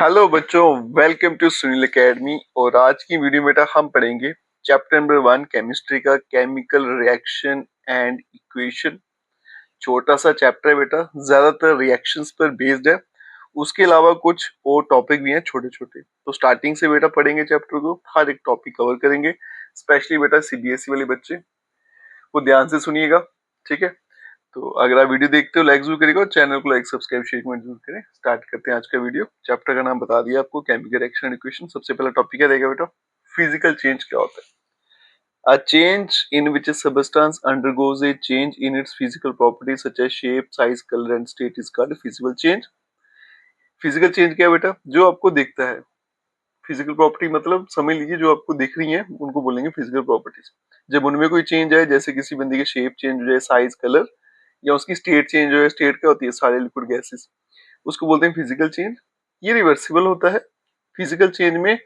Hello बच्चों, welcome to Sunil academy. और आज की वीडियो में बेटा हम पढ़ेंगे चैप्टर नंबर 1 केमिस्ट्री का केमिकल रिएक्शन एंड इक्वेशन। छोटा सा चैप्टर है बेटा, ज्यादातर रिएक्शंस पर बेस्ड है। उसके अलावा कुछ और टॉपिक भी हैं छोटे छोटे। तो स्टार्टिंग से बेटा पढ़ेंगे चैप्टर को, हर एक टॉपिक कवर करेंगे। स्पेशली बेटा सीबीएसई वाले बच्चे वो ध्यान से सुनिएगा, ठीक है। तो अगर आप वीडियो देखते हो लाइक जरूर करिएगा और चैनल को लाइक सब्सक्राइब शेयर कमेंट जरूर करें। स्टार्ट करते हैं आज का वीडियो। चैप्टर का नाम बता दिया आपको, केमिकल रिएक्शन एंड इक्वेशन। सबसे पहला टॉपिक क्या रहेगा बेटा, फिजिकल चेंज क्या होता है। A change in which a substance undergoes a change in its physical properties such as shape, size, color and state is called physical change. Physical change क्या है बेटा, जो आपको दिखता है। फिजिकल प्रॉपर्टी मतलब समझ लीजिए जो आपको दिख रही है उनको बोलेंगे फिजिकल प्रॉपर्टीज। जब उनमें कोई चेंज आए, जैसे किसी बंदी की शेप चेंज हो जाए, साइज, कलर, या उसकी स्टेट चेंज हो जाए। स्टेट क्या होती है, सारे लिक्विड गैसेस, उसको बोलते हैं फिजिकल चेंज। ये रिवर्सिबल होता है। फिजिकल चेंज में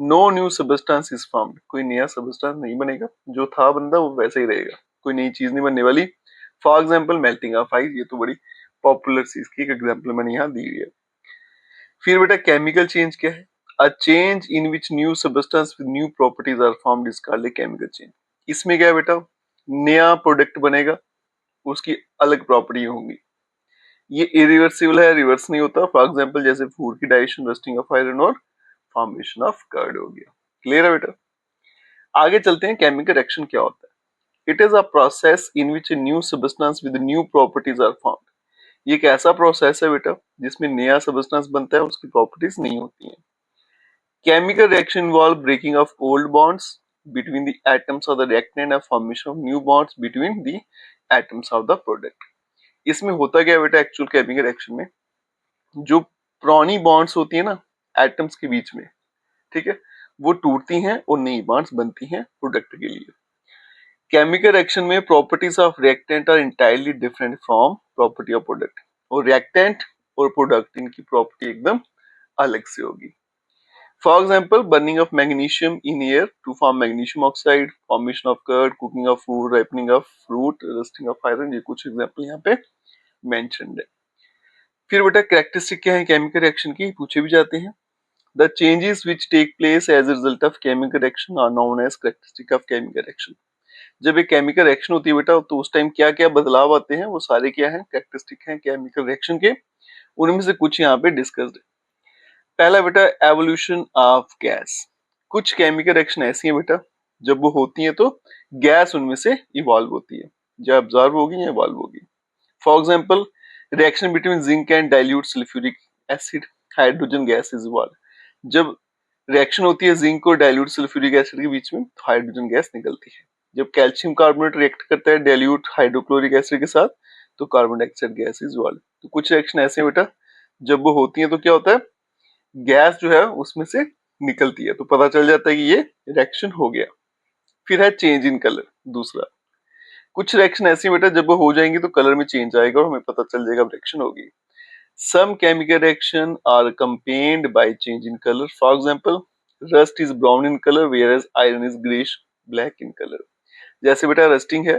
no new substance is formed, कोई नया सबस्टेंस नहीं बनेगा, जो था बंदा वो वैसा ही रहेगा, कोई नई चीज नहीं बनने वाली। For example melting of ice, ये तो बड़ी पॉपुलर चीज की एक एग्जाम्पल मैंने यहाँ दी है। फिर बेटा केमिकल चेंज क्या है, a change in which new substance with new properties are formed is called a chemical change. इसमें क्या है बेटा, नया प्रोडक्ट बनेगा, उसकी अलग प्रॉपर्टी होंगी। ये इरिवर्सिबल है, रिवर्स नहीं होता। फॉर एग्जांपल जैसे फूड की डाइजेशन, रस्टिंग ऑफ आयरन और फॉर्मेशन ऑफ कर्ड हो गया। क्लियर है बेटा। आगे चलते हैं, केमिकल रिएक्शन क्या होता है। It is a process in which a new substance with new properties are formed. ये एक ऐसा प्रोसेस है बेटा जिसमें नया सबस्टेंस बनता है, उसकी प्रॉपर्टीज नहीं होती हैं। Chemical reaction involve breaking of old bonds between the atoms of the reactant and formation of new bonds between the atoms of the product। इसमें होता क्या है बेटा, एक्चुअल केमिकल रिएक्शन में जो पुरानी बॉन्ड्स होती है ना एटम्स के बीच में, ठीक है, वो टूटती हैं और नई बॉन्ड्स बनती हैं प्रोडक्ट के लिए। केमिकल रिएक्शन में properties of reactant are entirely different from property of product. और रिएक्टेंट और प्रोडक्ट, इनकी प्रॉपर्टी एकदम अलग से होगी। For example burning of magnesium in air to form magnesium oxide, formation of curd, cooking of food, ripening of fruit, rusting of iron, ये कुछ example यहाँ पे मेंशन्ड है। फिर बेटा कैरेक्टरिस्टिक क्या है केमिकल रिएक्शन की, पूछे भी जाते हैं। The changes which take place as a result of chemical reaction are known as characteristic of chemical reaction. जब एक केमिकल रिएक्शन होती है बेटा तो उस टाइम क्या क्या बदलाव आते हैं, वो सारे क्या हैं, कैरेक्टरिस्टिक हैं केमिकल रिएक्शन के। उनमें से कुछ यहाँ पे डिस्कस्ड है। पहला बेटा एवोल्यूशन ऑफ गैस। कुछ केमिकल रिएक्शन ऐसी है बेटा जब वो होती है तो गैस उनमें से इवॉल्व होती है, या ऑब्जर्व होगी या इवॉल्व होगी। For example reaction between zinc and dilute sulphuric acid, hydrogen gas is evolve. जब रिएक्शन होती है जिंक और डाइल्यूट सल्फ्यूरिक एसिड के बीच में तो हाइड्रोजन गैस निकलती है। जब कैल्शियम कार्बोनेट रिएक्ट करता है डाइल्यूट हाइड्रोक्लोरिक एसिड के साथ तो carbon dioxide gas is evolve. तो कुछ रिएक्शन ऐसे हैं बेटा जब वो होती है तो क्या होता है, गैस जो है उसमें से निकलती है, तो पता चल जाता है कि ये रिएक्शन हो गया। फिर है चेंज इन कलर। दूसरा, कुछ रिएक्शन ऐसी बेटा जब वो हो जाएंगी तो कलर में चेंज आएगा और हमें पता चल जाएगा रिएक्शन होगी। Some chemical reaction are accompanied by change in colour. For example rust is brown in colour whereas iron is greyish black in colour. जैसे बेटा रस्टिंग है,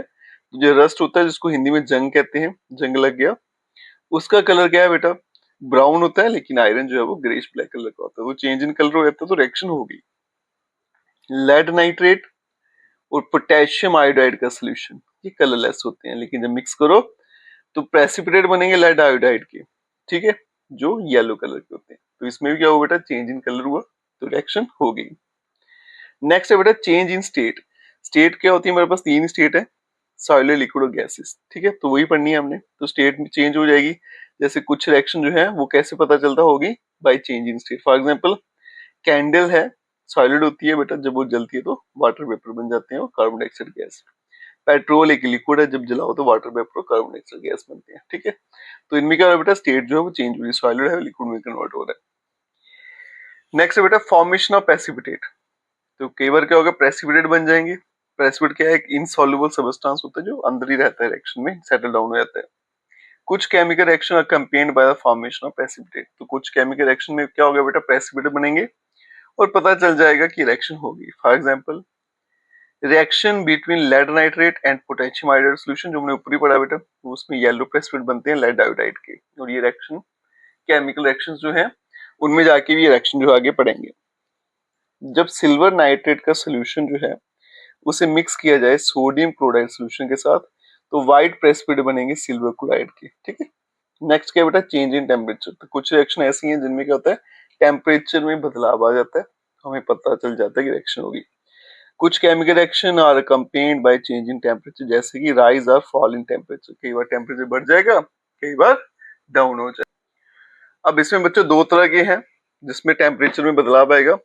जो रस्ट होता है जिसको हिंदी में जंग कहते हैं, जंग लग गया, उसका कलर क्या है बेटा, ब्राउन होता है, लेकिन आयरन जो है वो ग्रेश ब्लैक कलर का होता है। वो चेंज इन कलर हो जाता है तो रिएक्शन होगी। लेड नाइट्रेट और पोटेशियम आयोडाइड का सोल्यूशन, ये कलरलेस होते हैं, लेकिन जब मिक्स करो तो प्रेसिपिटेट बनेंगे लेड आयोडाइड के, ठीक है, जो येलो कलर के होते हैं। तो इसमें भी क्या हुआ बेटा, चेंज इन कलर हुआ तो रिएक्शन हो गई। नेक्स्ट है बेटा चेंज इन स्टेट। स्टेट क्या होती है, मेरे पास तीन स्टेट है, सॉलिड, लिक्विड और गैसेस, ठीक है, तो वही पढ़नी है हमने। तो स्टेट चेंज हो जाएगी। जैसे कुछ रिएक्शन जो है वो कैसे पता चलता होगी, bye change in state. For example candle है, सॉलिड होती है बेटा, जब वो जलती है तो वाटर वेपर बन जाते हैं और कार्बन डाइऑक्साइड गैस। पेट्रोल एक लिक्विड है, जब जलाओ तो वाटर वेपर और कार्बन डाइऑक्साइड गैस बनते हैं, ठीक है। तो इनमें क्या है बेटा, स्टेट जो है वो चेंज हो रही है, सॉलिड है लिक्विड में कन्वर्ट हो रहा है। नेक्स्ट है बेटा फॉर्मेशन ऑफ प्रेसिपिटेट। तो कई बार क्या होगा, प्रेसिपिटेट बन जाएंगे। प्रेसिपिटेट क्या है, एक इनसॉल्युबल सब्सटेंस होता है जो अंदर ही रहता है, रिएक्शन में सेटल डाउन हो जाता है। कुछ chemical reaction accompanied by the formation of precipitate. तो कुछ केमिकल रिएक्शन में क्या होगा बेटा, प्रेसिपिटेट बनेंगे और पता चल जाएगा कि रिएक्शन होगी। For example reaction between lead nitrate and potassium iodide solution, जो हमने ऊपर ही पढ़ा बेटा, तो उसमें येलो प्रेसिपिटेट बनते हैं लेड आयोडाइड के। और ये रिएक्शन केमिकल रिएक्शंस जो है उनमें जाके भी रिएक्शन जो आगे पढ़ेंगे। जब सिल्वर नाइट्रेट का सोल्यूशन जो है उसे मिक्स किया जाए सोडियम क्लोराइड सोल्यूशन के साथ, तो व्हाइट प्रेसिपिटेट बनेंगे सिल्वर क्लोराइड के। ठीक है, नेक्स्ट क्या बेटा, चेंज इन टेम्परेचर। तो कुछ रिएक्शन ऐसी हैं जिनमें क्या होता है, टेम्परेचर में बदलाव आ जाता है, हमें पता चल जाता है कि रिएक्शन होगी। कुछ chemical reaction are accompanied by change in temperature, जैसे कि राइज और फॉल इन टेम्परेचर। कई बार टेम्परेचर बढ़ जाएगा, कई बार डाउन हो जाएगा। अब इसमें बच्चों दो तरह के हैं जिसमें टेम्परेचर में बदलाव आएगा।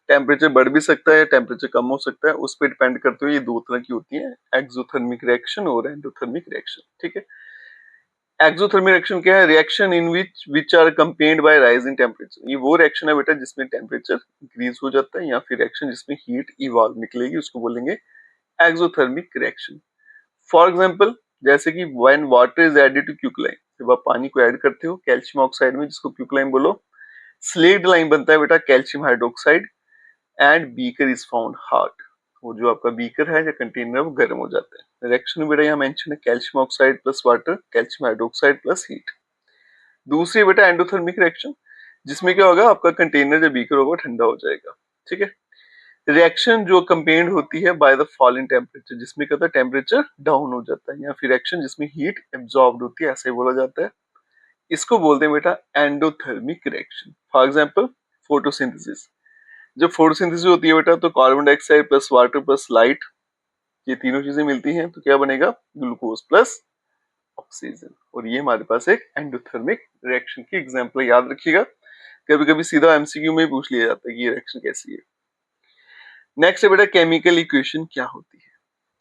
टेम्परेचर बढ़ भी सकता है, टेम्परेचर कम हो सकता है, उस पर डिपेंड करते हुए ये दो तरह की होती है, एक्सोथर्मिक रिएक्शन और एंडोथर्मिक रिएक्शन। ठीक है, एक्सोथर्मिक रिएक्शन क्या है, reaction in which are accompanied by rise in temperature. ये वो रिएक्शन है बेटा जिसमें टेम्परेचर इंक्रीज हो जाता है, या फिर रिएक्शन जिसमें हीट इवॉल्व निकलेगी, उसको बोलेंगे एक्सोथर्मिक रिएक्शन। फॉर एग्जांपल, जैसे कि when water is added to quicklime, जब आप पानी को ऐड करते हो कैल्शियम ऑक्साइड में, जिसको क्विकलाइन बोलो, स्लेक्ड लाइन बनता है बेटा calcium hydroxide, and beaker is found hot. वो जो आपका बीकर है या कंटेनर है वो गर्म हो जाता है। रिएक्शन बेटा यहाँ मेंशन है calcium oxide plus water, calcium hydroxide plus heat. दूसरी बेटा एंडोथर्मिक रिएक्शन, जिसमें क्या होगा, आपका कंटेनर जो बीकर होगा ठंडा हो जाएगा। ठीक है, रिएक्शन जो कंपेन्ड होती है by the fall in temperature, जिसमें क्या होता है टेम्परेचर डाउन हो जाता है, या फिर रिएक्शन जिसमें हीट एब्जॉर्ब होती है, ऐसे बोला जाता है। इसको बोलते हैं बेटा endothermic reaction. For example, photosynthesis. जब फोटोसिंथेसिस होती है बेटा, तो carbon dioxide plus water plus light, ये तीनों चीजें मिलती हैं, तो क्या बनेगा, ग्लूकोज प्लस ऑक्सीजन। और ये हमारे पास एक एंडोथर्मिक रिएक्शन की एग्जांपल, याद रखिएगा, कभी कभी सीधा एमसीक्यू में पूछ लिया जाता है कि ये रिएक्शन कैसी है। नेक्स्ट है बेटा केमिकल इक्वेशन क्या होती है।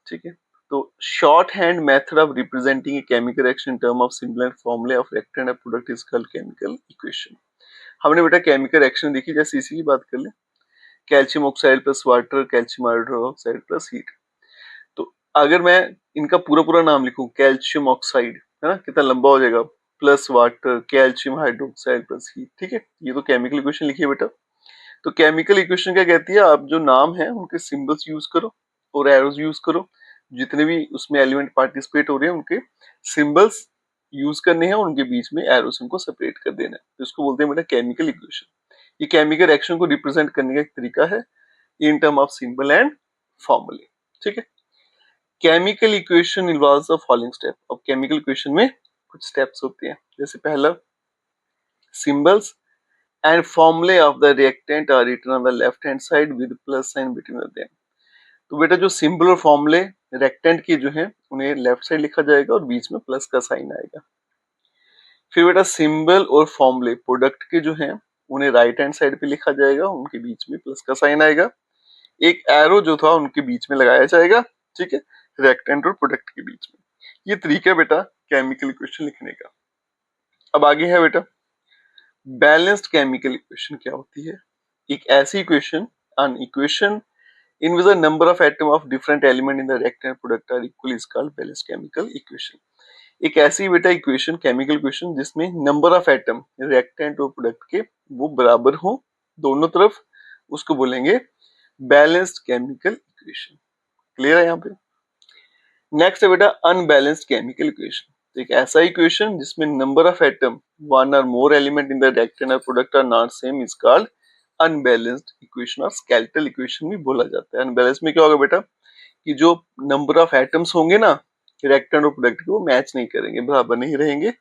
ठीक है, तो short hand method of representing a chemical reaction in term of symbol and formulae of reactant and product is called chemical equation. हमने बेटा केमिकल रिएक्शन देखी, जैसे इसी की बात कर ले, calcium oxide plus water, calcium hydroxide plus heat. तो अगर मैं इनका पूरा पूरा नाम लिखूं, कैल्शियम ऑक्साइड है ना, कितना लंबा हो जाएगा, plus water, calcium hydroxide plus heat. ठीक है, ये तो केमिकल इक्वेशन लिखी है बेटा। तो केमिकल इक्वेशन क्या कहती है, आप जो नाम है उनके सिंबल्स यूज करो और एरोज यूज करो, जितने भी उसमें एलिमेंट पार्टिसिपेट हो रहे हैं उनके सिंबल्स यूज करने हैं, उनके बीच में एरोस उनको सेपरेट कर देना है, तो इसको बोलते हैं बेटा केमिकल इक्वेशन। ये केमिकल रिएक्शन को रिप्रेजेंट करने का एक तरीका है इन टर्म ऑफ सिंबल एंड फॉर्मूले। ठीक है, chemical equation involves the following step. अब केमिकल इक्वेशन में कुछ स्टेप्स होते हैं, जैसे पहला, symbols and formulae of the reactant are written on the left hand side with plus sign between them। तो बेटा जो सिंबल और फॉर्मूले रेक्टेंट के जो हैं उन्हें लेफ्ट साइड लिखा जाएगा और बीच में प्लस का साइन आएगा। फिर बेटा सिंबल और फॉर्मूले प्रोडक्ट के जो हैं उन्हें राइट हैंड साइड पे लिखा जाएगा, उनके बीच में प्लस का साइन आएगा। एक एरो जो था उनके बीच में लगाया जाएगा। ठीक है, रेक्टेंट और प्रोडक्ट के बीच में। ये तरीका बेटा केमिकल इक्वेशन लिखने का। अब आगे है बेटा बैलेंस्ड केमिकल इक्वेशन क्या होती है। एक ऐसी equation, an equation in which the number of atom of different element in the reactant product are equal is called balanced chemical equation। एक ऐसी बेटा इक्वेशन, केमिकल इक्वेशन, जिसमें नंबर ऑफ एटम रिएक्टेंट और प्रोडक्ट के वो बराबर हो दोनों तरफ, उसको बोलेंगे बैलेंस्ड केमिकल इक्वेशन। क्लियर है यहाँ पे। नेक्स्ट है बेटा अनबैलेंस्ड केमिकल इक्वेशन। एक ऐसा इक्वेशन जिसमें number of atom, one or more element in the reactant और product are not same is called unbalanced equation और स्केलेटल इक्वेशन भी बोला जाता है। अनबैलेंस में क्या होगा बेटा कि जो नंबर ऑफ एटम्स होंगे ना रिएक्टेंट और प्रोडक्ट के, वो मैच नहीं करेंगे, बराबर नहीं रहेंगे,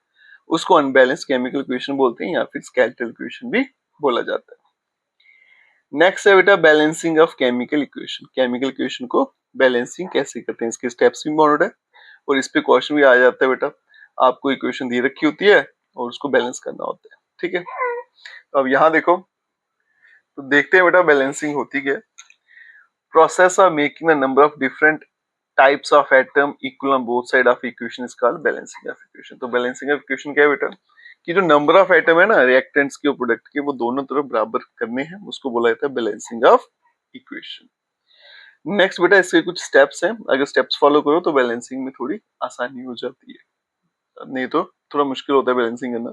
उसको अनबैलेंस्ड केमिकल इक्वेशन बोलते हैं, या फिर स्केलेटल इक्वेशन भी बोला जाता है। नेक्स्ट है बेटा balancing of chemical equation. Chemical equation को बैलेंसिंग कैसे करते हैं, इसके स्टेप्स भी मॉडल है और इस पे क्वेश्चन भी आ जाता है बेटा। आपको इक्वेशन दी रखी होती है और उसको बैलेंस करना होता है। ठीक है, तो अब यहाँ देखो, तो देखते हैं बेटा बैलेंसिंग होती क्या है। Process of making the number of different types of atom equal on both side of equation is called balancing of equation. तो बैलेंसिंग ऑफ इक्वेशन क्या है बेटा कि जो नंबर ऑफ एटम है ना रिएक्टेंट्स के और प्रोडक्ट के, वो दोनों तरफ बराबर करने हैं, उसको बोला जाता है बैलेंसिंग ऑफ इक्वेशन। नेक्स्ट बेटा इसके कुछ स्टेप्स हैं, अगर स्टेप्स फॉलो करो तो बैलेंसिंग में थोड़ी आसानी हो जाती है, नहीं तो थोड़ा मुश्किल होता है बैलेंसिंग करना।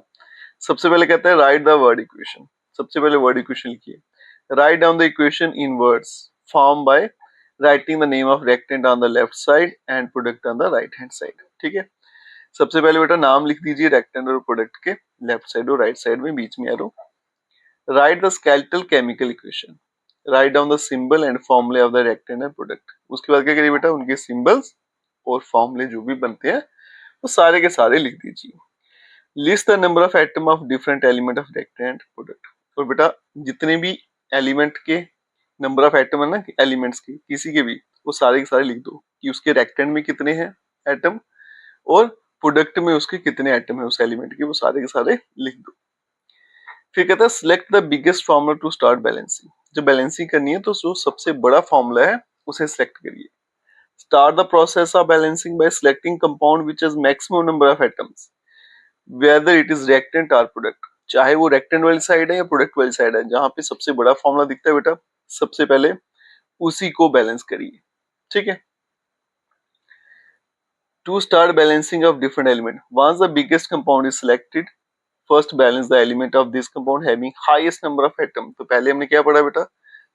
सबसे पहले कहता है राइट द वर्ड इक्वेशन। सबसे पहले वर्ड इक्वेशन लिखिए। Right down the equation in words form by writing the name of reactant on the left side and product on the right hand side. ठीक है, सबसे पहले बेटा नाम लिख दीजिए रिएक्टेंट और प्रोडक्ट के लेफ्ट साइड और राइट साइड में, बीच में arrow. Write the skeletal chemical equation, write down the symbol and formulae of the reactant and product. उसके बाद क्या करिए बेटा, उनके सिंबल्स और फॉर्मूले जो भी बनते हैं वो सारे के सारे लिख दीजिए। List the number of atom of different element of reactant and product. और बेटा जितने भी एलिमेंट के नंबर ऑफ एटम है ना, एलिमेंट्स के किसी के भी, वो सारे के सारे लिख दो कि उसके रिएक्टेंट में कितने हैं एटम और प्रोडक्ट में उसके कितने एटम है उस एलिमेंट के, वो सारे के सारे लिख दो। फिर कहता है select the biggest formula to start balancing. जब बैलेंसिंग करनी है तो जो सबसे बड़ा फॉर्मूला है उसे सिलेक्ट करिए। Start the process of balancing bye selecting compound which has maximum number of atoms whether it is reactant और प्रोडक्ट। चाहे वो रिएक्टेंट वाली साइड है या प्रोडक्ट वाली साइड है, जहां पे सबसे बड़ा फॉर्मूला दिखता है बेटा सबसे पहले उसी को बैलेंस करिए। ठीक है। To start balancing of different element, once the biggest compound is selected first balance the element of this compound having highest number of atom. तो पहले हमने क्या पढ़ा बेटा,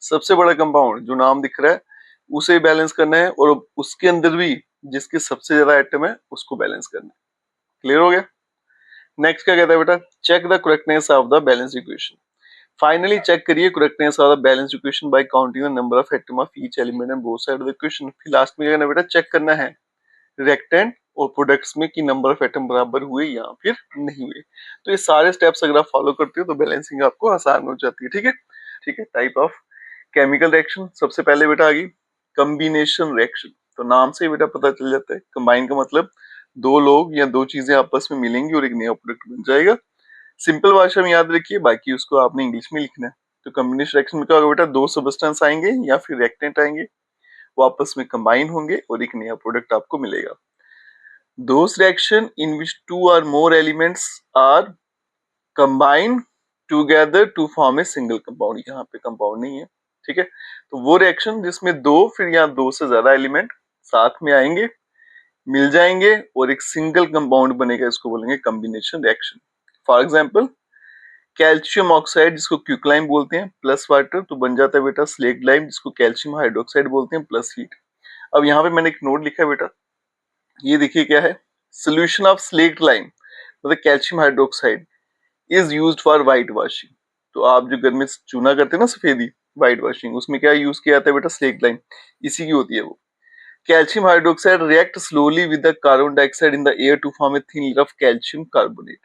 सबसे बड़ा कंपाउंड जो नाम दिख रहा है उसे बैलेंस करना है और उसके अंदर भी जिसके सबसे ज्यादा एटम है उसको बैलेंस करना है। क्लियर हो गया। नेक्स्ट क्या कहता है बेटा, check the correctness of the balance equation. Finally check करिए correctness of the balance equation by counting the number of atom of each element and both side of the equation. फिर last में क्या करना है बेटा, चेक करना है reactant और प्रोडक्ट्स में कि नंबर ऑफ एटम बराबर हुए या फिर नहीं हुए। तो ये सारे स्टेप्स अगर आप फॉलो करते हो तो बैलेंसिंग आपको आसान हो जाती है। ठीक है। ठीक है। टाइप ऑफ केमिकल रिएक्शन, सबसे पहले बेटा आ गई कॉम्बिनेशन रिएक्शन। तो नाम से ही बेटा पता चल जाता है, कंबाइन का मतलब दो लोग या दो चीजें आपस में मिलेंगी और एक नया प्रोडक्ट बन जाएगा। सिंपल भाषा में याद रखिए, बाकी उसको आपने इंग्लिश में लिखना है। तो कॉम्बिनेशन रिएक्शन में क्या होगा बेटा, दो सब्सटेंस आएंगे या फिर रिएक्टेंट आएंगे, वो आपस में कंबाइन होंगे और एक नया प्रोडक्ट आपको मिलेगा। Those reaction in which two or more elements are combined together to form a single compound, यहाँ पे कंपाउंड नहीं है। ठीक है। तो वो रिएक्शन जिसमें दो फिर या दो से ज्यादा एलिमेंट साथ में आएंगे, मिल जाएंगे और एक सिंगल कंपाउंड बनेगा, इसको बोलेंगे combination reaction. For example calcium oxide जिसको क्विकलाइम बोलते हैं प्लस वाटर, तो बन जाता है बेटा स्लेक्ट लाइम जिसको कैल्शियम हाइड्रोक्साइड बोलते हैं प्लस हीट। अब यहाँ पे मैंने एक नोट लिखा है बेटा, ये देखिए क्या है, सोल्यूशन ऑफ स्लेक्ट लाइम मतलब calcium hydroxide is used for white washing. तो आप जो घर में चूना करते हैं ना सफेदी, व्हाइट वॉशिंग, उसमें क्या यूज किया जाता है बेटा, स्लेक्ट लाइम, इसी की होती है वो। Calcium hydroxide react slowly with the carbon dioxide in the air to form a thin layer of calcium carbonate.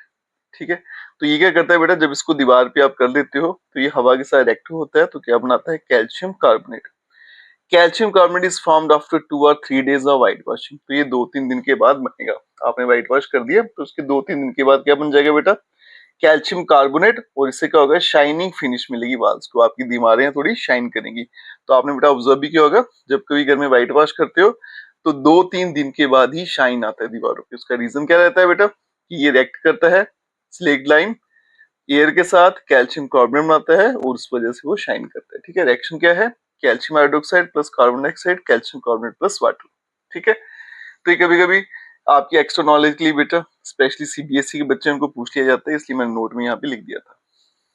ठीक है। तो ये क्या करता है बेटा, जब इसको दीवार पे आप कर देते हो तो ये हवा के साथ रिएक्ट होता है तो क्या बनाता है, calcium carbonate. Calcium carbonate is formed after 2 or 3 days of white washing. तो ये 2-3 दिन के बाद बनेगा। आपने व्हाइट वॉश कर दिया तो उसके 2-3 दिन के बाद क्या बन जाएगा बेटा, कैल्शियम कार्बोनेट। और इससे क्या होगा, शाइनिंग फिनिश मिलेगी वाल्स को, आपकी दीवारें थोड़ी शाइन करेंगी। तो आपने बेटा ऑब्जर्व भी किया होगा, जब कभी घर में व्हाइट वॉश करते हो तो 2-3 दिन के बाद ही शाइन आता है दीवारों पे। उसका रीजन क्या रहता है बेटा, कि ये रिएक्ट करता है स्लेक्ट लाइम एयर के साथ, कैल्शियम कार्बोनेट बनाता है और उस वजह से वो शाइन करता है। ठीक है। रिएक्शन क्या है, calcium hydroxide plus carbon dioxide, calcium carbonate plus water. ठीक है। तो ये कभी कभी आपकी एक्स्ट्रा नॉलेज के लिए बेटा, स्पेशली सीबीएसई के बच्चे उनको पूछ लिया जाता है, इसलिए मैंने नोट में यहाँ पे लिख दिया था।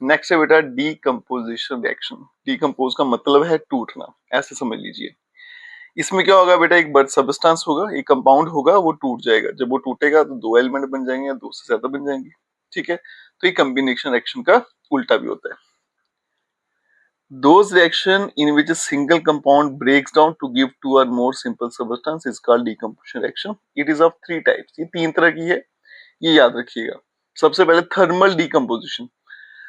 नेक्स्ट है बेटा डीकम्पोजिशन रिएक्शन। डीकम्पोज का मतलब है टूटना, ऐसे समझ लीजिए। इसमें क्या होगा बेटा, एक बड़ सबस्टेंस होगा, एक कंपाउंड होगा, वो टूट जाएगा। जब वो टूटेगा तो दो एलिमेंट बन जाएंगे या दो से ज्यादा बन जाएंगे। ठीक है। तो ये कॉम्बिनेशन रिएक्शन का उल्टा भी होता है। Those reaction in which a single compound breaks down to give two or more simple substance is called decomposition reaction. It is of 3 types. ये 3 तरह की है, ये याद रखिएगा। सबसे पहले थर्मल डिकम्पोजिशन।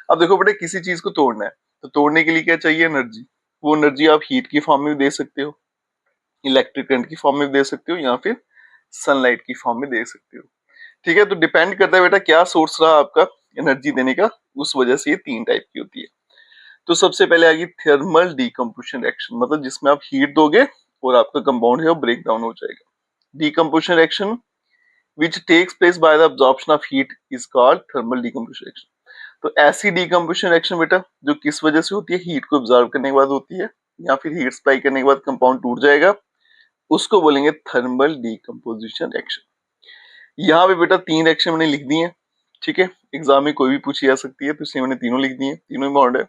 अब देखो बेटा, किसी चीज को तोड़ना है तो तोड़ने के लिए क्या चाहिए, एनर्जी। वो एनर्जी आप हीट की फॉर्म में भी दे सकते हो, इलेक्ट्रिक करंट की फॉर्म में भी दे सकते हो, या फिर सनलाइट की फॉर्म में दे सकते हो। ठीक है। तो डिपेंड करता है बेटा क्या सोर्स रहा आपका एनर्जी देने का, उस वजह से ये 3 टाइप की होती है। तो सबसे पहले आ गई थर्मल डिकम्पोजिशन रिएक्शन, मतलब जिसमें आप हीट दोगे और आपका कंपाउंड है वो ब्रेक डाउन हो जाएगा। Decomposition reaction which takes place by the absorption of heat is called thermal decomposition reaction. तो ऐसी डिकम्पोजिशन रिएक्शन बेटा जो किस वजह से होती है, हीट को ऑब्जर्व करने के बाद होती है या फिर हीट सप्लाई करने के बाद कंपाउंड टूट जाएगा, उसको बोलेंगे थर्मल डिकम्पोजिशन रिएक्शन। यहाँ पे बेटा 3 रिएक्शन मैंने लिख दी है। ठीक है। एग्जाम में कोई भी पूछी जा सकती है, तो इसलिए मैंने तीनों लिख दी है, तीनों में बॉन्ड है।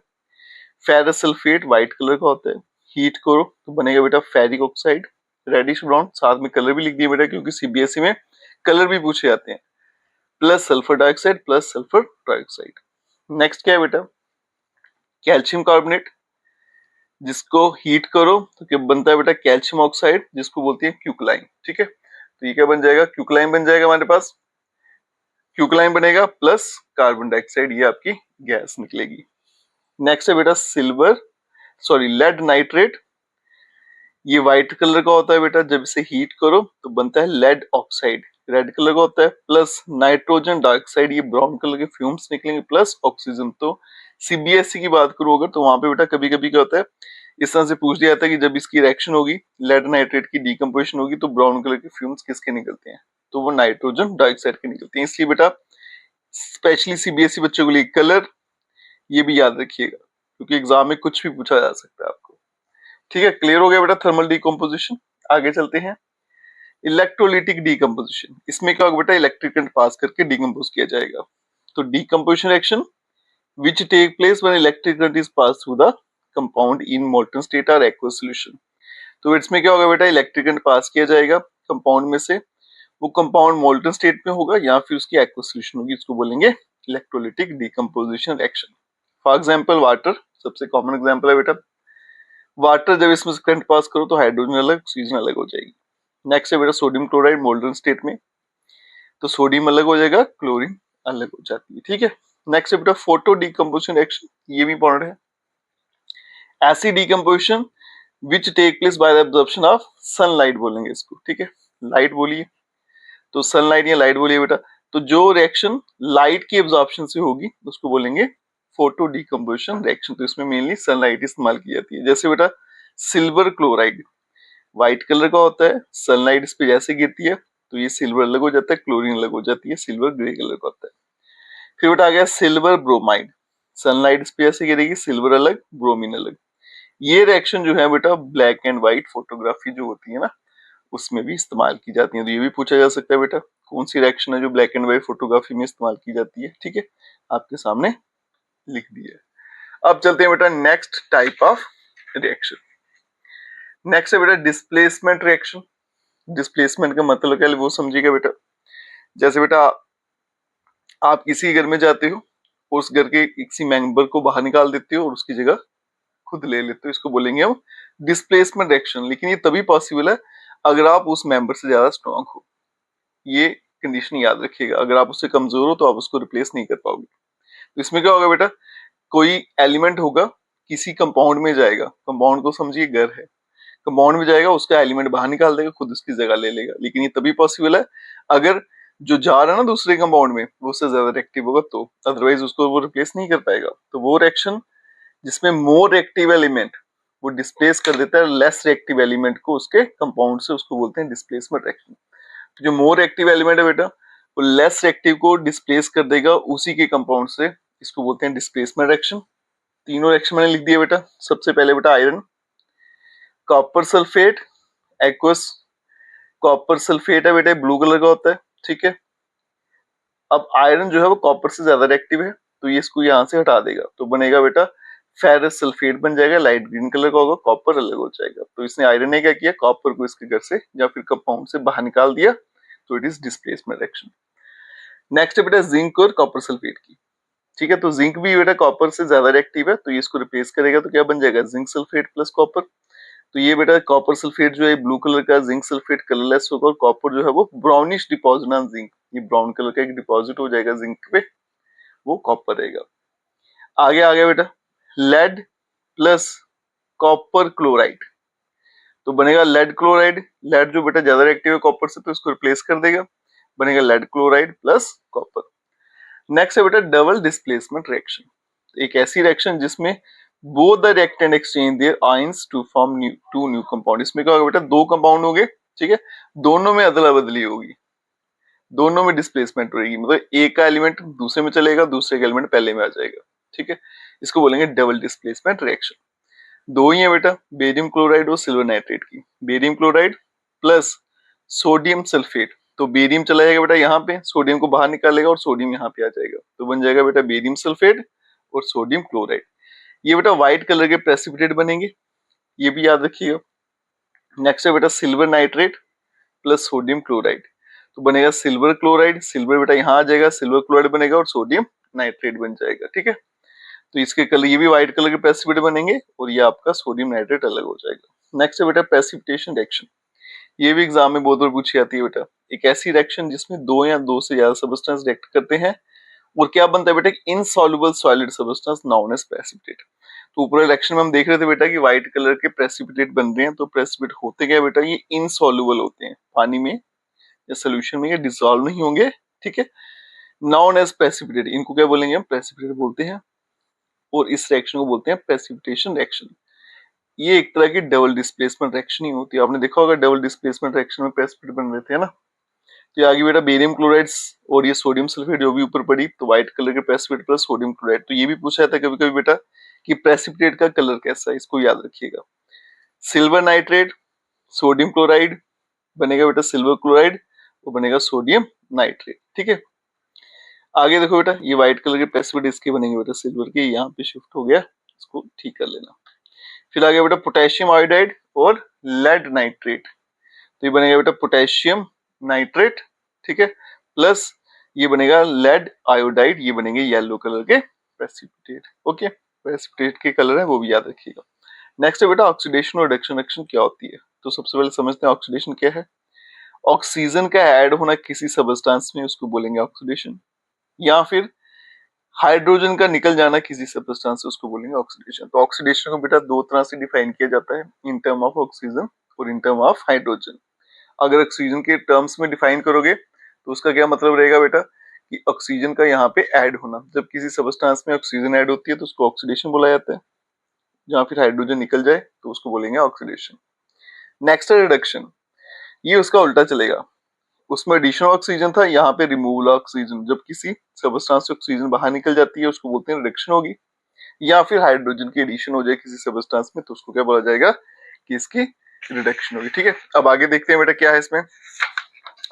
फेरस सल्फेट व्हाइट कलर का होता है, हीट करो तो बनेगा बेटा फेरिक ऑक्साइड रेडिश ब्राउन, साथ में कलर भी लिख दिया बेटा क्योंकि सीबीएसई में कलर भी पूछे जाते हैं, plus sulphur dioxide plus sulphur trioxide. Next क्या है बेटा, कैल्शियम कार्बोनेट, जिसको हीट करो तो क्या बनता है बेटा, कैल्शियम ऑक्साइड, जिसको बोलते हैं क्यूकलाइन। ठीक है, तो ये क्या बन जाएगा, क्यूकलाइन बन जाएगा हमारे पास। क्यूकलाइन बनेगा प्लस कार्बन डाइऑक्साइड, ये आपकी गैस निकलेगी। नेक्स्ट है बेटा सिल्वर, सॉरी लेड नाइट्रेट। ये व्हाइट कलर का होता है बेटा, जब इसे हीट करो तो बनता है लेड ऑक्साइड, रेड कलर का होता है। प्लस नाइट्रोजन डाइऑक्साइड, ये ब्राउन कलर के फ्यूम्स निकलेंगे, प्लस ऑक्सीजन। तो सीबीएसई की बात करूं अगर, तो वहां पे बेटा कभी कभी क्या होता है, इस तरह से पूछ लिया जाता है कि जब इसकी रिएक्शन होगी, लेड नाइट्रेट की डिकम्पोजिशन होगी, तो ब्राउन कलर के फ्यूम्स किसके निकलते हैं, तो वो नाइट्रोजन डाइऑक्साइड के निकलते हैं। इसलिए बेटा स्पेशली सीबीएसई बच्चों के लिए कलर ये भी याद रखिएगा, क्योंकि एग्जाम में कुछ भी पूछा जा सकता है आपको। ठीक है, क्लियर हो गया बेटा थर्मल डिकम्पोजिशन। आगे चलते हैं, इलेक्ट्रोलिटिक डिकम्पोजिशन। इसमें क्या होगा बेटा, इलेक्ट्रिक करंट पास करके डिकम्पोज किया जाएगा। तो decomposition reaction which take place when electric current is passed through the compound in molten state or aqueous solution। तो इसमें क्या होगा बेटा, इलेक्ट्रिक करंट पास किया जाएगा कंपाउंड में से, वो कंपाउंड मोल्टन स्टेट में होगा या फिर उसकी एक्वस सॉल्यूशन होगी, इसको बोलेंगे electrolytic decomposition reaction. For example water सबसे कॉमन एग्जांपल है बेटा। वाटर जब इसमें करंट पास करो तो हाइड्रोजन अलग ऑक्सीजन अलग हो जाएगी। नेक्स्ट है बेटा सोडियम क्लोराइड मोल्टन स्टेट में, तो सोडियम अलग हो जाएगा, क्लोरीन अलग हो जाती है। ठीक है, नेक्स्ट है बेटा फोटो डिकम्पोजिशन रिएक्शन, ये भी इंपॉर्टेंट है। Acid decomposition which take place by the absorption of sunlight बोलेंगे इसको। ठीक है, लाइट बोलिए, तो सनलाइट या लाइट बोलिए बेटा। तो जो रिएक्शन लाइट की एब्जॉर्प्शन से होगी उसको बोलेंगे फोटो डिकम्पोजिशन रिएक्शन। तो इसमें मेनली सनलाइट इस्तेमाल की जाती है। जैसे बेटा सिल्वर क्लोराइड व्हाइट कलर का होता है, सनलाइट इस पे जैसे गिरती है तो ये सिल्वर अलग हो जाता है, क्लोरीन अलग हो जाती है, सिल्वर ग्रे कलर का होता है। फिर बेटा आ गया सिल्वर ब्रोमाइड, सनलाइट इस पे ऐसे गिरेगी, सिल्वर अलग ब्रोमीन अलग। ये रिएक्शन जो है बेटा ब्लैक एंड व्हाइट फोटोग्राफी जो होती है ना, उसमें भी इस्तेमाल की जाती है। तो ये भी पूछा जा सकता है बेटा कौन सी रिएक्शन है जो ब्लैक एंड व्हाइट फोटोग्राफी में इस्तेमाल की जाती है। ठीक है, आपके सामने लिख दिया है। अब चलते हैं बेटा next type of reaction. Next है बेटा डिस्प्लेसमेंट रिएक्शन। डिस्प्लेसमेंट का मतलब क्या है वो समझिएगा बेटा। जैसे बेटा आप किसी घर में जाते हो, उस घर के किसी मेंबर को बाहर निकाल देते हो और उसकी जगह खुद ले लेते हो, इसको बोलेंगे हम डिस्प्लेसमेंट रिएक्शन। लेकिन ये तभी पॉसिबल है अगर आप उस मेंबर से ज्यादा स्ट्रांग हो। ये कंडीशन याद रखिएगा, अगर आप उससे कमजोर हो तो आप उसको रिप्लेस नहीं कर पाओगे। तो इसमें क्या होगा बेटा, कोई एलिमेंट होगा किसी कंपाउंड में जाएगा, कंपाउंड को समझिए घर है, कंपाउंड में जाएगा, उसका एलिमेंट बाहर निकाल देगा, खुद उसकी जगह ले लेगा। लेकिन ये तभी पॉसिबल है अगर जो जा रहा है ना दूसरे कंपाउंड में वो उससे ज्यादा रिएक्टिव होगा, तो अदरवाइज उसको वो रिप्लेस नहीं कर पाएगा। तो वो रिएक्शन जिसमें मोर रिएक्टिव एलिमेंट वो डिस्प्लेस कर देता है लेस रिएक्टिव एलिमेंट को उसके कंपाउंड से, उसको बोलते हैं डिस्प्लेसमेंट रिएक्शन। तो जो मोर रिएक्टिव एलिमेंट है बेटा वो लेस रिएक्टिव को डिस्प्लेस कर देगा उसी के कंपाउंड से, इसको बोलते हैं डिस्प्लेसमेंट रिएक्शन। तीनों रिएक्शन मैंने लिख दिया बेटा। सबसे पहले बेटा iron, copper sulphate, aqueous. Copper sulphate है बेटा ब्लू कलर का होता है। ठीक है, अब आयरन जो है वो कॉपर से ज्यादा रिएक्टिव है, तो ये इसको यहाँ से हटा देगा, तो बनेगा बेटा फेरस सल्फेट बन जाएगा, लाइट ग्रीन कलर का होगा, कॉपर अलग हो जाएगा। तो इसने आयरन ने क्या किया, कॉपर को इसके घर से या फिर कंपाउंड से बाहर निकाल दिया, तो it is displacement reaction. Next है बेटा जिंक और कॉपर सल्फेट की। ठीक है, तो जिंक भी बेटा कॉपर से ज्यादा रिएक्टिव है, तो ये इसको रिप्लेस करेगा, तो क्या बन जाएगा जिंक सल्फेट प्लस कॉपर। तो ये बेटा कॉपर सल्फेट जो है ब्लू कलर का, जिंक सल्फेट कलरलेस होगा, और कॉपर जो है वो ब्राउनिश डिपॉजिट ऑन जिंक, ये ब्राउन कलर का एक डिपॉजिट हो जाएगा जिंक पे, वो कॉपर रहेगा। आगे आ गया बेटा लेड प्लस कॉपर क्लोराइड, तो बनेगा लेड क्लोराइड। लेड जो बेटा ज्यादा रिएक्टिव है कॉपर से, तो इसको रिप्लेस कर देगा, बनेगा lead chloride plus copper. Next है बेटा डबल डिस्प्लेसमेंट रिएक्शन, एक ऐसी रिएक्शन जिसमें both the reactant exchange their ions to form two new compound। इसमें क्या होगा बेटा, दो कंपाउंड होंगे, ठीक है, दोनों में अदला बदली होगी, दोनों में डिस्प्लेसमेंट रहेगी, मतलब एक का एलिमेंट दूसरे में चलेगा, दूसरे का एलिमेंट पहले में आ जाएगा। ठीक है, इसको बोलेंगे डबल डिस्प्लेसमेंट रिएक्शन। दो ही है बेटा, बेरियम क्लोराइड और सिल्वर नाइट्रेट की। Barium chloride plus sodium sulphate, तो बेरियम चला जाएगा बेटा यहाँ पे, सोडियम को बाहर निकालेगा और सोडियम यहाँ पे आ जाएगा, तो बन जाएगा बेटा बेरियम सल्फेट और सोडियम क्लोराइड। ये बेटा व्हाइट कलर के प्रेसिपिटेट बनेंगे, ये भी याद रखिएगा। नेक्स्ट है बेटा silver nitrate plus sodium chloride, तो बनेगा सिल्वर क्लोराइड, सिल्वर बेटा यहाँ आ जाएगा, सिल्वर क्लोराइड बनेगा और सोडियम नाइट्रेट बन जाएगा। ठीक है, तो इसके कलर, ये भी व्हाइट कलर के प्रेसिपिटेट बनेंगे और ये आपका सोडियम नाइट्रेट अलग हो जाएगा। नेक्स्ट है बेटा प्रेसिपिटेशन रिएक्शन। ये भी एग्जाम में बहुत बार पूछी जाती है बेटा। एक ऐसी रिएक्शन जिसमें दो या दो से ज्यादा सबस्टेंस रिएक्ट करते हैं और क्या बनता है बेटा, insoluble solid substance known as precipitate. तो ऊपर रिएक्शन में हम देख रहे थे बेटा कि व्हाइट कलर के प्रेसिपिटेट बन रहे हैं, तो प्रेसिपिटेट होते क्या बेटा, ये इनसॉल्युबल होते हैं, पानी में या सोल्यूशन में ये डिसॉल्व नहीं होंगे, ठीक है, नोन एज प्रेसिपिटेट। इनको क्या बोलेंगे हम, प्रेसिपिटेट बोलते हैं और इस रिएक्शन को बोलते हैं प्रेसिपिटेशन रिएक्शन। ये एक तरह की डबल डिस्प्लेसमेंट रिएक्शन ही होती है। आपने देखा होगा डबल डिस्प्लेसमेंट रिएक्शन में प्रेसिपिटेट बन रहे थे, है ना। तो ये आगे बेटा बेरियम क्लोराइड्स और ये सोडियम सल्फेट जो भी ऊपर पड़ी, तो व्हाइट कलर के प्रेसिपिटेट प्लस सोडियम क्लोराइड। तो ये भी पूछा जाता है कभी कभी बेटा कि प्रेसिपिटेट का कलर कैसा है, इसको याद रखिएगा। सिल्वर नाइट्रेट, सोडियम क्लोराइड बनेगा बेटा सिल्वर क्लोराइड, वो बनेगा सोडियम नाइट्रेट, ठीक है। आगे देखो बेटा ये व्हाइट कलर के प्रेसिपिटेट इसके बनेंगे बेटा सिल्वर के, यहाँ पे शिफ्ट हो गया, इसको ठीक कर लेना। फिर आगे बेटा पोटेशियम आयोडाइड और लेड नाइट्रेट, तो ये बनेगा बेटा पोटेशियम नाइट्रेट, ठीक है, प्लस ये बनेगा लेड आयोडाइड, ये बनेंगे येलो कलर के प्रेसिपिटेट। ओके, प्रेसिपिटेट के कलर है वो भी याद रखिएगा। नेक्स्ट है बेटा ऑक्सीडेशन और रिडक्शन। रिडक्शन क्या होती है, तो सबसे पहले समझते हैं ऑक्सीडेशन क्या है। ऑक्सीजन का ऐड होना किसी सबस्टेंस में, उसको बोलेंगे ऑक्सीडेशन, या फिर हाइड्रोजन का निकल जाना किसी सबस्टेंस से, उसको बोलेंगे ऑक्सीडेशन। तो ऑक्सीडेशन को बेटा दो तरह से डिफाइन किया जाता है, इन टर्म ऑफ ऑक्सीजन और इन टर्म ऑफ हाइड्रोजन। अगर ऑक्सीजन के टर्म्स में डिफाइन करोगे तो उसका क्या मतलब रहेगा बेटा कि ऑक्सीजन का यहाँ पे ऐड होना, जब किसी सबस्टेंस में ऑक्सीजन ऐड होती है तो उसको ऑक्सीडेशन बोला जाता है, जहां फिर हाइड्रोजन निकल जाए तो उसको बोलेंगे ऑक्सीडेशन। नेक्स्ट है रिडक्शन, ये उसका उल्टा चलेगा। उसमें एडिशन ऑक्सीजन था, यहाँ पे रिमूवल ऑक्सीजन, जब किसी सबस्टेंस से ऑक्सीजन बाहर निकल जाती है उसको बोलते हैं रिडक्शन होगी, या फिर हाइड्रोजन की एडिशन हो जाए किसी सबस्टेंस में तो उसको क्या बोला जाएगा कि इसकी रिडक्शन होगी, ठीक है। अब आगे देखते हैं बेटा क्या है इसमें,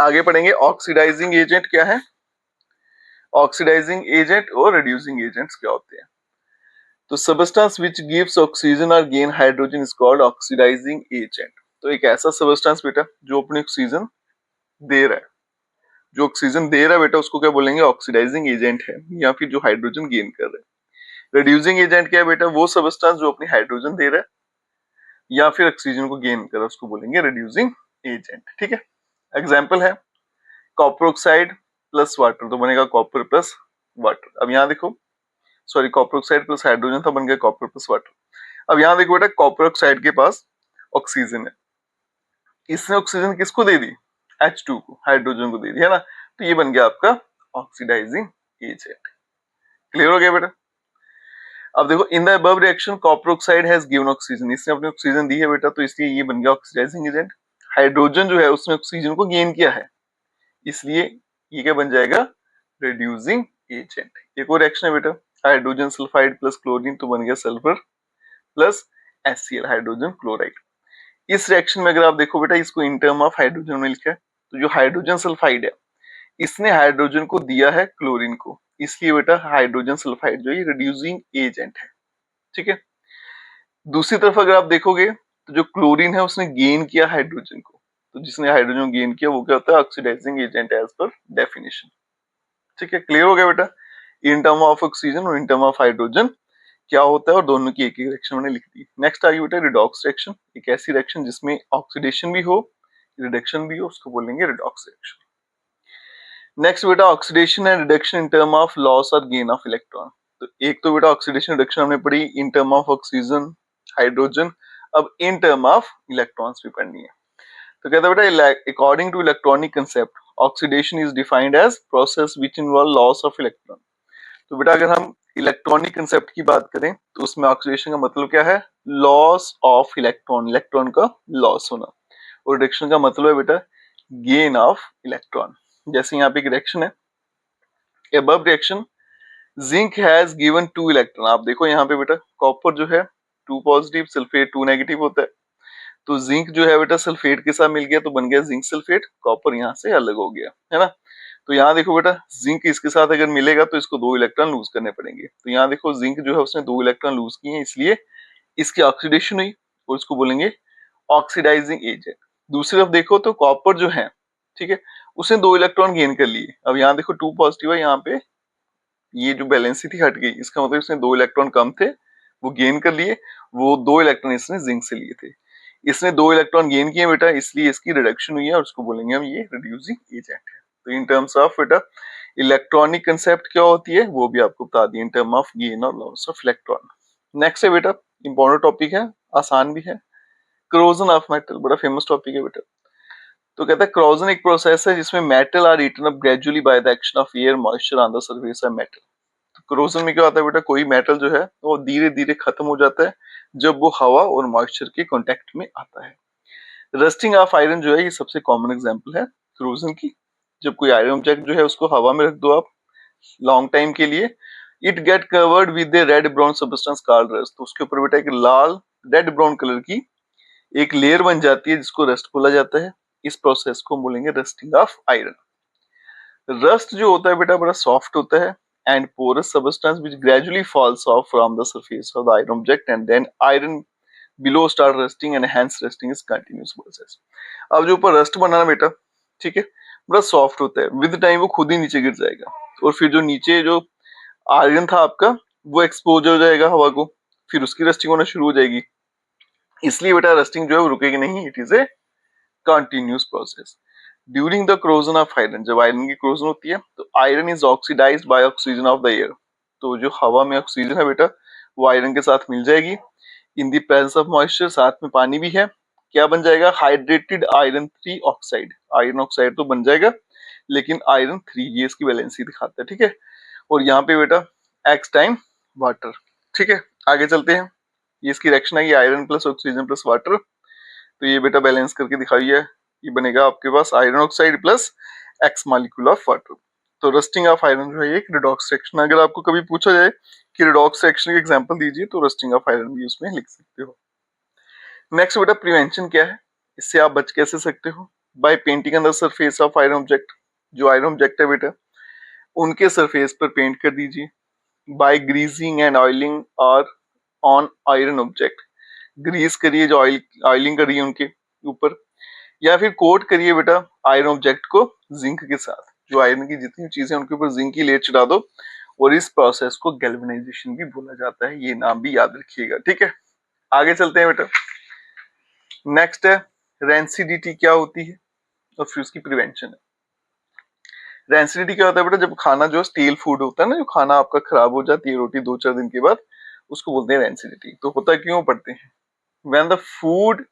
आगे पढ़ेंगे ऑक्सीडाइजिंग एजेंट क्या है, ऑक्सीडाइजिंग एजेंट और रिड्यूसिंग एजेंट्स क्या होते हैं। तो सबस्टेंस व्हिच गिव्स ऑक्सीजन और gain hydrogen is called oxidising agent. तो एक ऐसा सबस्टेंस बेटा जो अपने ऑक्सीजन दे रहा है, जो ऑक्सीजन दे रहा है बेटा उसको क्या बोलेंगे ऑक्सीडाइजिंग एजेंट है, या फिर जो हाइड्रोजन गेन कर रहा है। रिड्यूसिंग एजेंट क्या है बेटा, वो सबस्टेंस जो अपनी हाइड्रोजन दे रहा है या फिर ऑक्सीजन को गेन कर रहा है उसको बोलेंगे रिड्यूसिंग एजेंट, ठीक है। एग्जांपल है कॉपर ऑक्साइड प्लस वाटर, तो बनेगा कॉपर प्लस वाटर। अब यहाँ देखो, sorry copper oxide plus hydrogen था, बन गया कॉपर प्लस वाटर। अब यहाँ देखो बेटा कॉपर ऑक्साइड के पास ऑक्सीजन है, इसने ऑक्सीजन किसको दे दी, H2 को, हाइड्रोजन को दे दी, है ना। तो ये बन गया आपका ऑक्सीडाइजिंग एजेंट। क्लियर हो गया बेटा। अब देखो in the above reaction copper oxide has given oxygen, इसने अपनी ऑक्सीजन दी है बेटा, तो इसलिए ये बन गया ऑक्सीडाइजिंग एजेंट। हाइड्रोजन जो है उसने ऑक्सीजन को गेन किया है, इसलिए ये क्या बन जाएगा, रिड्यूसिंग एजेंट। एक और रिएक्शन है बेटा हाइड्रोजन सल्फाइड प्लस क्लोरीन, तो बन गया sulphur plus HCl hydrogen chloride. इस रिएक्शन में अगर आप देखो बेटा इसको इन टर्म ऑफ हाइड्रोजन में लिखा है, तो जो हाइड्रोजन सल्फाइड है इसने हाइड्रोजन को दिया है क्लोरीन को, इसलिए बेटा हाइड्रोजन सल्फाइड जो है रिड्यूसिंग एजेंट है, ठीक है। दूसरी तरफ अगर आप देखोगे तो जो क्लोरीन है उसने गेन किया हाइड्रोजन को, तो जिसने हाइड्रोजन गेन किया वो क्या होता है oxidising agent as per definition, ठीक है। क्लियर हो गया बेटा, इन टर्म ऑफ ऑक्सीजन और इन टर्म ऑफ हाइड्रोजन क्या होता है, और दोनों की एक एक रिएक्शन मैंने लिख दी। नेक्स्ट आगे बेटा रिडॉक्स रिएक्शन, एक ऐसी रिएक्शन जिसमें ऑक्सीडेशन भी हो रिडक्शन भी हो, उसको बोलेंगे रिडॉक्स रिएक्शन। नेक्स्ट बेटा oxidation and reduction in term of loss और गेन ऑफ इलेक्ट्रॉन। तो एक तो बेटा ऑक्सीडेशन रिडक्शन हमने पढ़ी इन टर्म ऑफ ऑक्सीजन हाइड्रोजन, अब इन टर्म ऑफ इलेक्ट्रॉन्स भी पढ़नी है। तो कहता है बेटा according to electronic concept oxidation is defined as process which involve loss of electron. तो बेटा अगर हम इलेक्ट्रॉनिक कंसेप्ट की बात करें तो उसमें ऑक्सीडेशन का मतलब क्या है, लॉस ऑफ इलेक्ट्रॉन, इलेक्ट्रॉन का लॉस होना, और रिडक्शन का मतलब है बेटा गेन ऑफ इलेक्ट्रॉन। जैसे यहाँ पे एक रिएक्शन है, above reaction zinc has given 2 electron. आप देखो यहाँ पे बेटा कॉपर जो है 2 पॉजिटिव, सल्फेट 2 नेगेटिव होता है, तो जिंक जो है बेटा सल्फेट के साथ मिल गया तो बन गया जिंक सल्फेट, कॉपर यहाँ से अलग हो गया, है ना। तो यहाँ देखो बेटा जिंक इसके साथ अगर मिलेगा तो इसको 2 इलेक्ट्रॉन लूज करने पड़ेंगे, तो यहाँ देखो जिंक जो है उसने 2 इलेक्ट्रॉन लूज किए हैं, इसलिए इसकी ऑक्सीडेशन हुई और इसको बोलेंगे ऑक्सीडाइजिंग एजेंट। दूसरी तरफ देखो तो कॉपर जो है, ठीक है, उसने 2 इलेक्ट्रॉन गेन कर लिए। अब यहाँ देखो 2 पॉजिटिव है, यहाँ पे ये जो वैलेंसी थी हट गई, इसका मतलब इसमें 2 इलेक्ट्रॉन कम थे, वो गेन कर लिए, वो 2 इलेक्ट्रॉन इसने जिंक से लिए थे, इसने 2 इलेक्ट्रॉन गेन किए बेटा, इसलिए इसकी रिडक्शन हुई है और उसको बोलेंगे हम ये रिड्यूसिंग एजेंट है। तो इन टर्म्स ऑफ बेटा इलेक्ट्रॉनिक कंसेप्ट क्या होती है वो भी आपको बता दिए इन टर्म ऑफ गेन और लॉस ऑफ इलेक्ट्रॉन। नेक्स्ट है बेटा, इंपॉर्टेंट टॉपिक है, आसान भी है, क्रोजन ऑफ मेटल, बड़ा फेमस टॉपिक है बेटा। तो कहता है क्रोजन एक प्रोसेस है जिसमें metal are eaten up gradually by the action of air moisture on the surface of metal. तो क्रोजन में क्या होता है बेटा, कोई मेटल जो है वो धीरे धीरे खत्म हो जाता है जब वो हवा और मॉइस्चर के कांटेक्ट में आता है। रस्टिंग ऑफ आयरन जो है ये सबसे कॉमन एग्जांपल है क्रोजन की। जब कोई आयरन ऑब्जेक्ट जो है उसको हवा में रख दो आप लॉन्ग टाइम के लिए, it get covered with A red brown substance called rust. तो उसके ऊपर बेटा एक लाल रेड ब्राउन कलर की एक लेयर बन जाती है जिसको रस्ट बोला जाता है। इस प्रोसेस को बोलेंगे रस्टिंग ऑफ आयरन। रस्ट जो होता है बेटा बड़ा सॉफ्ट होता है and porous substance which gradually falls off from the surface of the iron object and then iron below start rusting and hence rusting is continuous process. अब जो ऊपर रस्ट बना ना बेटा, ठीक है, बड़ा सॉफ्ट होता है, विद टाइम वो खुद ही नीचे गिर जाएगा और फिर जो नीचे जो आयरन था आपका वो एक्सपोज हो जाएगा हवा को, फिर उसकी रस्टिंग होना शुरू हो जाएगी। इसलिए बेटा रस्टिंग जो है वो रुकेगी नहीं, it is a continuous process. During the corrosion of iron, जब आयरन की क्रोजन होती है तो iron is oxidised by oxygen of the air. तो जो हवा में ऑक्सीजन है बेटा वो आयरन के साथ मिल जाएगी। In the presence of moisture, साथ में पानी भी है, क्या बन जाएगा, hydrated iron 3 oxide. Iron oxide तो बन जाएगा लेकिन आयरन 3 ये इसकी वैलेंसी दिखाता है, ठीक है। और यहाँ पे बेटा एक्स टाइम वाटर, ठीक है। आगे चलते हैं, ये इसकी रिएक्शन है iron plus oxygen plus water. तो ये बेटा बैलेंस करके दिखाई है, ये बनेगा आपके पास iron oxide plus x molecule of water. तो रस्टिंग ऑफ आयरन जो है एक रिडॉक्स रिएक्शन। अगर आपको कभी पूछा जाए कि रिडॉक्स रिएक्शन के एग्जांपल दीजिए तो रस्टिंग ऑफ आयरन भी उसमें लिख सकते हो। नेक्स्ट बेटा प्रिवेंशन क्या है, इससे आप बच कैसे सकते हो, by painting on the surface of iron object. जो आयरन ऑब्जेक्ट है बेटा उनके सरफेस पर पेंट कर दीजिए। बाय ग्रीजिंग एंड ऑयलिंग और ऑन आयरन ऑब्जेक्ट, ग्रीस करिए, जो ऑयलिंग करिए उनके ऊपर, या फिर कोट करिए बेटा आयरन ऑब्जेक्ट को जिंक के साथ। जो आयरन की जितनी चीजें उनके ऊपर जिंक की लेयर चढ़ा दो, और इस प्रोसेस को गैल्वेनाइजेशन भी बोला जाता है, ये नाम भी याद रखिएगा, ठीक है। आगे चलते हैं बेटा, नेक्स्ट है रेंसिडिटी क्या होती है और फिर उसकी प्रिवेंशन है। रेंसिडिटी क्या होता है बेटा, जब खाना जो स्टील फूड होता है ना, जो खाना आपका खराब हो जाती है रोटी 2-4 दिन के बाद, उसको बोलते हैं रेंसिडिटी। तो होता क्यों पढ़ते हैं, when the food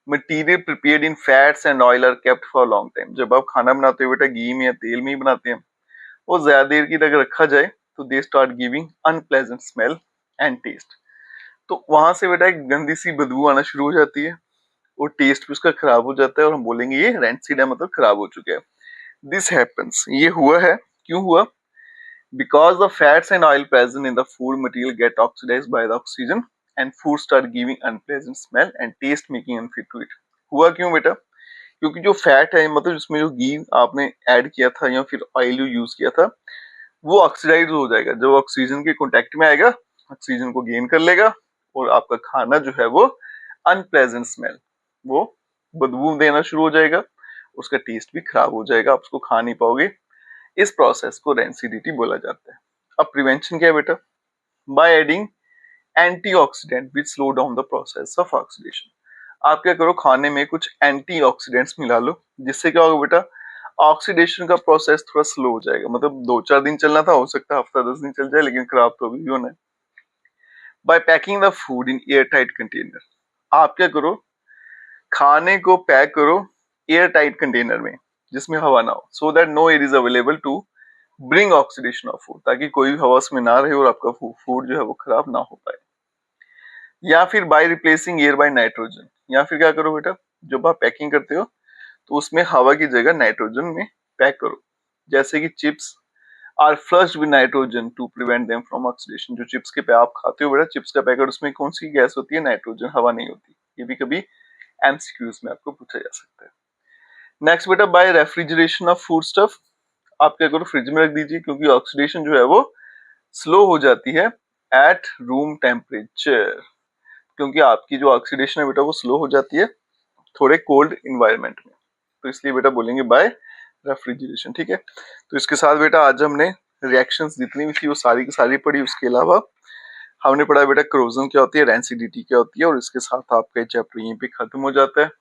material prepared in fats and oil are kept for long time. जब आप खाना बनाते हो बेटा घी में या तेल में ही बनाते हैं, वो ज्यादा देर की अगर रखा जाए तो they start giving unpleasant smell and taste. तो वहां से बेटा एक गंदी सी बदबू आना शुरू हो जाती है और टेस्ट भी उसका खराब हो जाता है और हम बोलेंगे ये रेंसिड है, मतलब खराब हो चुका है। दिस हैपेंस, ये हुआ है, क्यों हुआ, because the fats and oil present in the food material get oxidized by the oxygen and food start giving unpleasant smell and taste making unfit to eat। हुआ क्यों बेटा, क्योंकि जो फैट है मतलब जिसमें जो घी आपने ऐड किया था या फिर ऑयल जो यूज किया था वो ऑक्सीडाइज हो जाएगा। जब ऑक्सीजन के कांटेक्ट में आएगा ऑक्सीजन को गेन कर लेगा और आपका खाना जो है वो अनप्लेजेंट स्मेल, वो बदबू देना शुरू हो जाएगा, उसका टेस्ट भी खराब हो जाएगा, आप उसको खा नहीं पाओगे। इस प्रोसेस को रेंसिडिटी बोला जाता है। अब प्रिवेंशन क्या है बेटा, by adding antioxidant which slow down the process of oxidation. आप क्या करो, खाने में कुछ एंटीऑक्सीडेंट्स मिला लो, जिससे क्या होगा बेटा, ऑक्सीडेशन का प्रोसेस थोड़ा स्लो हो जाएगा। मतलब 2-4 दिन चलना था, हो सकता है हफ्ता 10 दिन चल जाए, लेकिन खराब तो अभी भी होना है। By packing the food in airtight container, आप क्या करो, खाने को पैक करो एयर टाइट कंटेनर में जिसमें हवा ना हो, so that no air is available to bring oxidation of food, ताकि कोई भी हवा उसमें ना रहे और आपका फूड जो है वो खराब ना हो पाए। या फिर by replacing air by nitrogen, या फिर क्या करो बेटा, जब आप पैकिंग करते हो तो उसमें हवा की जगह नाइट्रोजन में पैक करो। जैसे कि chips are flushed with nitrogen to prevent them from oxidation. जो चिप्स के पे आप खाते हो बेटा, चिप्स का पैकेट, उसमें कौन सी गैस होती है, नाइट्रोजन, हवा नहीं होती। ये भी कभी एमसीक्यूज में आपको पूछा जा सकता है। नेक्स्ट बेटा, by refrigeration of food stuff, आप क्या करो, फ्रिज में रख दीजिए, क्योंकि ऑक्सीडेशन जो है वो स्लो हो जाती है एट रूम टेम्परेचर। क्योंकि आपकी जो ऑक्सीडेशन है बेटा वो स्लो हो जाती है थोड़े कोल्ड इन्वायरमेंट में, तो इसलिए बेटा बोलेंगे बाय रेफ्रिजरेशन, ठीक है। तो इसके साथ बेटा आज हमने रिएक्शंस जितनी भी थी वो सारी की सारी पढ़ी। उसके अलावा हमने पढ़ा बेटा क्रोजन क्या होती है, रेंसिडिटी क्या होती है, और इसके साथ आपका ये चैप्टर यहीं पे खत्म हो जाता है।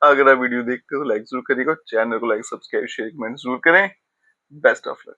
अगर आप वीडियो देखते हो तो लाइक जरूर करिएगा, चैनल को लाइक सब्सक्राइब शेयर कमेंट जरूर करें। Best of luck.